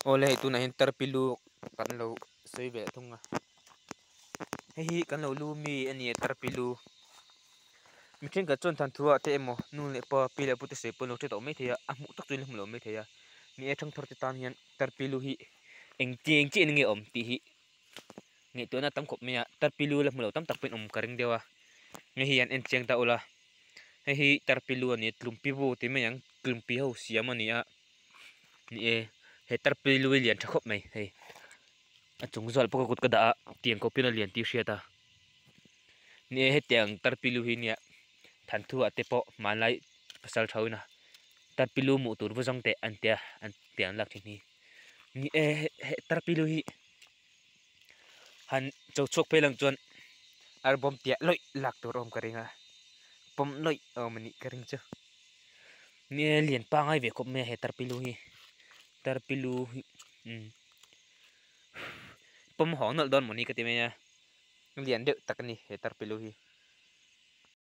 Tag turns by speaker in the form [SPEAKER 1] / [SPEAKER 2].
[SPEAKER 1] ole tu na hinter pilu kan lo sei ve thunga hi kan lo lu mi ani tar pilu mi thin ka chon than thua te emo nu le pa pi le pu te se polo te to me thia a mu tak chu le mu lo me thia mi e thang thor te tan hian tar pilu hi eng chi nge om ti hi nge to na tam khop me tar pilu le mu lo tam tak pen om karing dewa nge hi an en cheng ta ola hi tar pilu ani tlumpi bu ti me yang tlumpi ho siam ani a ni e he tar pilu lian tha khop mai hei achung zol poko kut kada tiang ko pina lian ti hriata ni he tiang tar pilu hi nia than thu ate po malai pasal thauna tar pilu mu tur vojong te an tiang lak thini ni e tar pilu hi han chok chok pelang chuan album tia loi lak tur om karinga pom loi mani karing chu ni lian pa ngai ve khop me he tar pilu hi pom hong nol don moni ka ti me ya lian de takani he tar pilu hi